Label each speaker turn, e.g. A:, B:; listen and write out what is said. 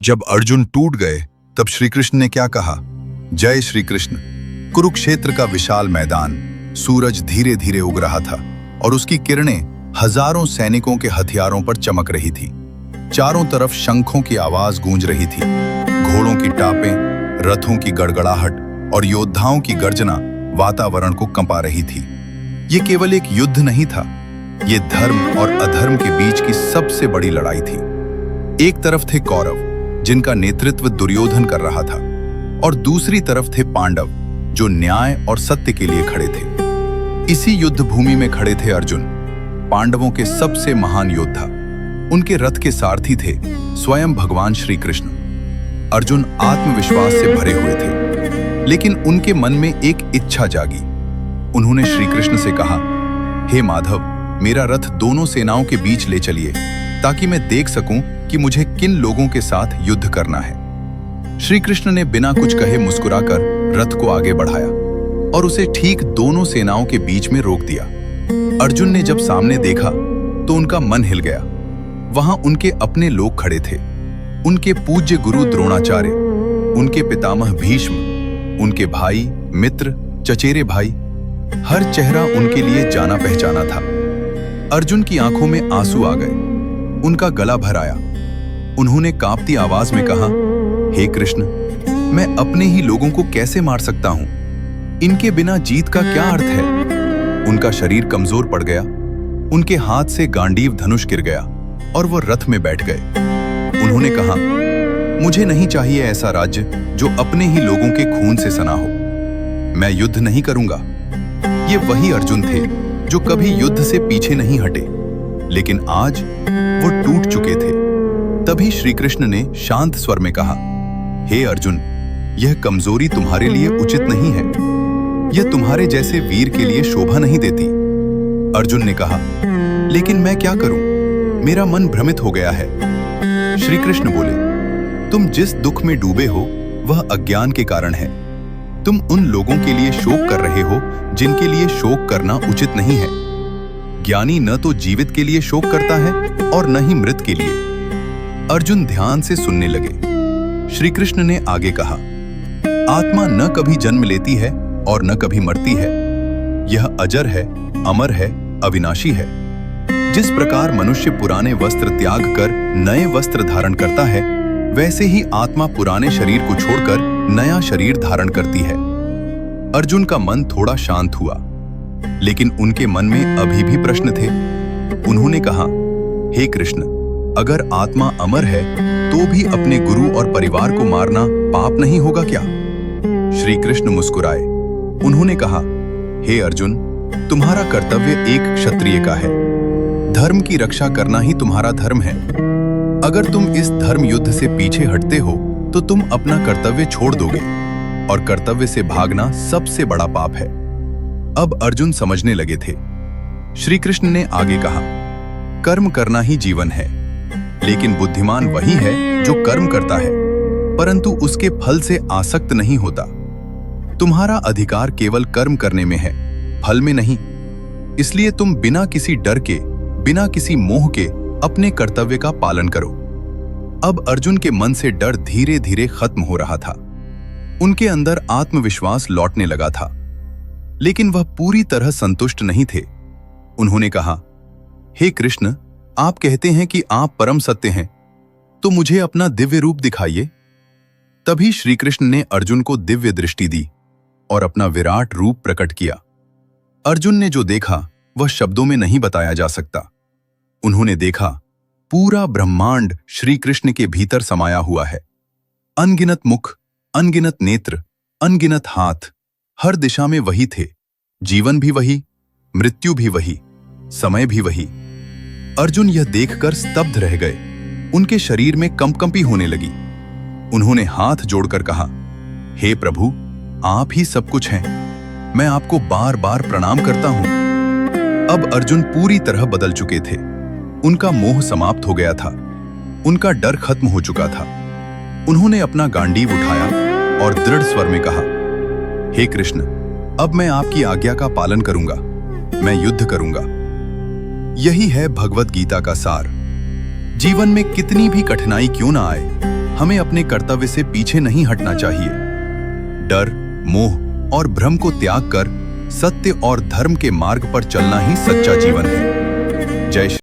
A: जब अर्जुन टूट गए तब श्री कृष्ण ने क्या कहा? जय श्री कृष्ण। कुरुक्षेत्र का विशाल मैदान, सूरज धीरे धीरे उग रहा था और उसकी किरणें हजारों सैनिकों के हथियारों पर चमक रही थी। चारों तरफ शंखों की आवाज गूंज रही थी। घोड़ों की टापें, रथों की गड़गड़ाहट और योद्धाओं की गर्जना वातावरण को कंपा रही थी। ये केवल एक युद्ध नहीं था, ये धर्म और अधर्म के बीच की सबसे बड़ी लड़ाई थी। एक तरफ थे कौरव, जिनका नेतृत्व दुर्योधन कर रहा था, और दूसरी तरफ थे पांडव, जो न्याय और सत्य के लिए खड़े थे। इसी युद्ध भूमि में खड़े थे अर्जुन, पांडवों के सबसे महान योद्धा। उनके रथ के सारथी थे स्वयं भगवान श्री कृष्ण। अर्जुन आत्मविश्वास से भरे हुए थे, लेकिन उनके मन में एक इच्छा जागी। उन्होंने श्री कृष्ण से कहा, हे माधव, मेरा रथ दोनों सेनाओं के बीच ले चलिए, ताकि मैं देख सकूं कि मुझे किन लोगों के साथ युद्ध करना है। श्री कृष्ण ने बिना कुछ कहे मुस्कुराकर रथ को आगे बढ़ाया और उसे ठीक दोनों सेनाओं के बीच में रोक दिया। अर्जुन ने जब सामने देखा तो उनका मन हिल गया। वहां उनके अपने लोग खड़े थे, उनके पूज्य गुरु द्रोणाचार्य, उनके पितामह भीष्म, उनके भाई, मित्र, चचेरे भाई। हर चेहरा उनके लिए जाना पहचाना था। अर्जुन की आंखों में आंसू आ गए, उनका गला भर आया। उन्होंने कांपती आवाज में कहा, हे कृष्ण, मैं अपने ही लोगों को कैसे मार सकता हूं? इनके बिना जीत का क्या अर्थ है? उनका शरीर कमजोर पड़ गया, उनके हाथ से गांडीव धनुष गिर गया और वो रथ में बैठ गए। उन्होंने कहा, मुझे नहीं चाहिए ऐसा राज्य जो अपने ही लोगों के खून से सना हो। मैं युद्ध नहीं करूंगा। ये वही अर्जुन थे जो कभी युद्ध से पीछे नहीं हटे, लेकिन आज वो टूट चुके थे। तभी श्री कृष्ण ने शांत स्वर में कहा, हे अर्जुन, यह कमजोरी तुम्हारे लिए उचित नहीं है। यह तुम्हारे जैसे वीर के लिए शोभा नहीं देती। अर्जुन ने कहा, लेकिन मैं क्या करूं? मेरा मन भ्रमित हो गया है। श्री कृष्ण बोले, तुम जिस दुख में डूबे हो वह अज्ञान के कारण है। तुम उन लोगों के लिए शोक कर रहे हो जिनके लिए शोक करना उचित नहीं है। ज्ञानी न तो जीवित के लिए शोक करता है और न ही मृत के लिए। अर्जुन ध्यान से सुनने लगे। श्री कृष्ण ने आगे कहा, आत्मा न कभी जन्म लेती है और न कभी मरती है। यह अजर है, अमर है, अविनाशी है। जिस प्रकार मनुष्य पुराने वस्त्र त्याग कर नए वस्त्र धारण करता है, वैसे ही आत्मा पुराने शरीर को छोड़कर नया शरीर धारण करती है। अर्जुन का मन थोड़ा शांत हुआ, लेकिन उनके मन में अभी भी प्रश्न थे। उन्होंने कहा, हे कृष्ण, अगर आत्मा अमर है तो भी अपने गुरु और परिवार को मारना पाप नहीं होगा क्या? श्री कृष्ण मुस्कुराए। उन्होंने कहा, हे अर्जुन, तुम्हारा कर्तव्य एक क्षत्रिय का है। धर्म की रक्षा करना ही तुम्हारा धर्म है। अगर तुम इस धर्म युद्ध से पीछे हटते हो तो तुम अपना कर्तव्य छोड़ दोगे, और कर्तव्य से भागना सबसे बड़ा पाप है। अब अर्जुन समझने लगे थे। श्री कृष्ण ने आगे कहा, कर्म करना ही जीवन है, लेकिन बुद्धिमान वही है जो कर्म करता है परंतु उसके फल से आसक्त नहीं होता। तुम्हारा अधिकार केवल कर्म करने में है, फल में नहीं। इसलिए तुम बिना किसी डर के, बिना किसी मोह के अपने कर्तव्य का पालन करो। अब अर्जुन के मन से डर धीरे धीरे खत्म हो रहा था। उनके अंदर आत्मविश्वास लौटने लगा था, लेकिन वह पूरी तरह संतुष्ट नहीं थे। उन्होंने कहा, हे कृष्ण, आप कहते हैं कि आप परम सत्य हैं, तो मुझे अपना दिव्य रूप दिखाइए। तभी श्री कृष्ण ने अर्जुन को दिव्य दृष्टि दी और अपना विराट रूप प्रकट किया। अर्जुन ने जो देखा वह शब्दों में नहीं बताया जा सकता। उन्होंने देखा, पूरा ब्रह्मांड श्री कृष्ण के भीतर समाया हुआ है। अनगिनत मुख, अनगिनत नेत्र, अनगिनत हाथ, हर दिशा में वही थे। जीवन भी वही, मृत्यु भी वही, समय भी वही। अर्जुन यह देखकर स्तब्ध रह गए। उनके शरीर में कंपकंपी होने लगी। उन्होंने हाथ जोड़कर कहा, हे प्रभु, आप ही सब कुछ हैं। मैं आपको बार बार प्रणाम करता हूं। अब अर्जुन पूरी तरह बदल चुके थे। उनका मोह समाप्त हो गया था, उनका डर खत्म हो चुका था। उन्होंने अपना गांडीव उठाया और दृढ़ स्वर में कहा, हे कृष्ण, अब मैं आपकी आज्ञा का पालन करूंगा। मैं युद्ध करूंगा। यही है भगवत गीता का सार। जीवन में कितनी भी कठिनाई क्यों ना आए, हमें अपने कर्तव्य से पीछे नहीं हटना चाहिए। डर, मोह और भ्रम को त्याग कर सत्य और धर्म के मार्ग पर चलना ही सच्चा जीवन है। जय श्री